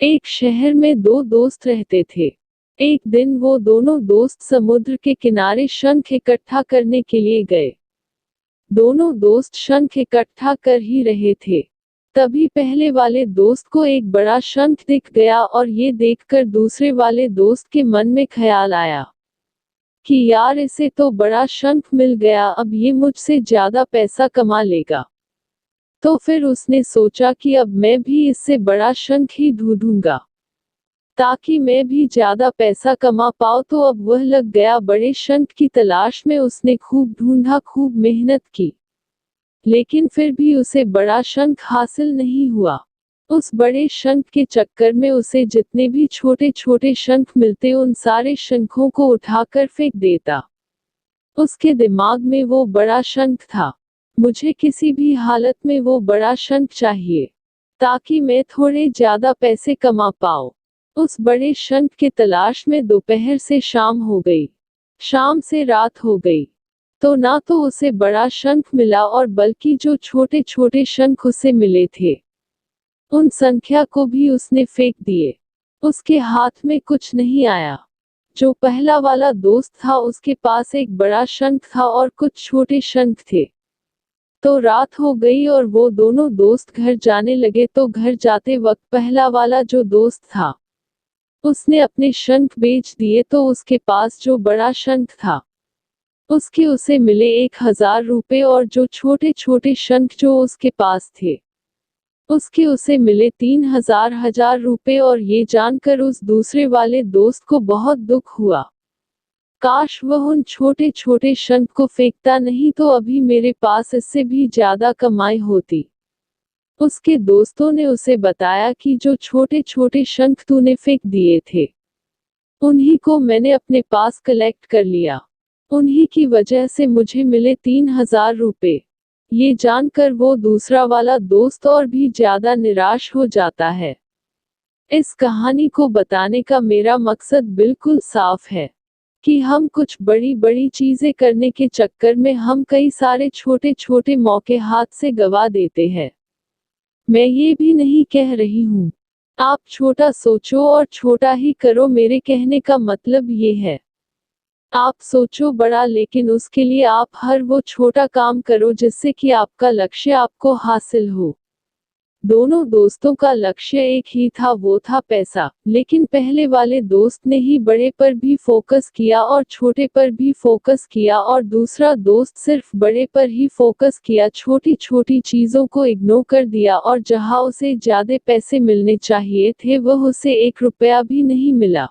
एक शहर में दो दोस्त रहते थे। एक दिन वो दोनों दोस्त समुद्र के किनारे शंख इकट्ठा करने के लिए गए। दोनों दोस्त शंख इकट्ठा कर ही रहे थे। तभी पहले वाले दोस्त को एक बड़ा शंख दिख गया और ये देखकर दूसरे वाले दोस्त के मन में ख्याल आया कि यार इसे तो बड़ा शंख मिल गया, अब ये मुझसे ज्यादा पैसा कमा लेगा। तो फिर उसने सोचा कि अब मैं भी इससे बड़ा शंख ही ढूंढूंगा ताकि मैं भी ज्यादा पैसा कमा पाऊं। तो अब वह लग गया बड़े शंख की तलाश में। उसने खूब ढूंढा, खूब मेहनत की, लेकिन फिर भी उसे बड़ा शंख हासिल नहीं हुआ। उस बड़े शंख के चक्कर में उसे जितने भी छोटे छोटे शंख मिलते उन सारे शंखों को उठाकर फेंक देता। उसके दिमाग में वो बड़ा शंख था। मुझे किसी भी हालत में वो बड़ा शंख चाहिए ताकि मैं थोड़े ज्यादा पैसे कमा पाऊं। उस बड़े शंख के तलाश में दोपहर से शाम हो गई, शाम से रात हो गई, तो ना तो उसे बड़ा शंख मिला और बल्कि जो छोटे छोटे शंख उसे मिले थे उन संख्या को भी उसने फेंक दिए। उसके हाथ में कुछ नहीं आया। जो पहला वाला दोस्त था उसके पास एक बड़ा शंख था और कुछ छोटे शंख थे। तो रात हो गई और वो दोनों दोस्त घर जाने लगे। तो घर जाते वक्त पहला वाला जो दोस्त था उसने अपने शंख बेच दिए। तो उसके पास जो बड़ा शंख था उसके उसे मिले 1000 रुपए और जो छोटे छोटे शंख जो उसके पास थे उसके उसे मिले 3000 रुपए। और ये जानकर उस दूसरे वाले दोस्त को बहुत दुख हुआ। काश वह उन छोटे छोटे शंख को फेंकता, नहीं तो अभी मेरे पास इससे भी ज्यादा कमाई होती। उसके दोस्तों ने उसे बताया कि जो छोटे छोटे शंख तूने फेंक दिए थे उन्हीं को मैंने अपने पास कलेक्ट कर लिया, उन्हीं की वजह से मुझे मिले 3000 रुपए। ये जानकर वो दूसरा वाला दोस्त और भी ज्यादा निराश हो जाता है। इस कहानी को बताने का मेरा मकसद बिल्कुल साफ है कि हम कुछ बड़ी बड़ी चीजें करने के चक्कर में हम कई सारे छोटे छोटे मौके हाथ से गवा देते हैं। मैं ये भी नहीं कह रही हूँ आप छोटा सोचो और छोटा ही करो। मेरे कहने का मतलब ये है आप सोचो बड़ा, लेकिन उसके लिए आप हर वो छोटा काम करो जिससे कि आपका लक्ष्य आपको हासिल हो। दोनों दोस्तों का लक्ष्य एक ही था, वो था पैसा। लेकिन पहले वाले दोस्त ने ही बड़े पर भी फोकस किया और छोटे पर भी फोकस किया, और दूसरा दोस्त सिर्फ बड़े पर ही फोकस किया, छोटी छोटी चीजों को इग्नोर कर दिया। और जहां उसे ज्यादा पैसे मिलने चाहिए थे वह उसे 1 रुपया भी नहीं मिला।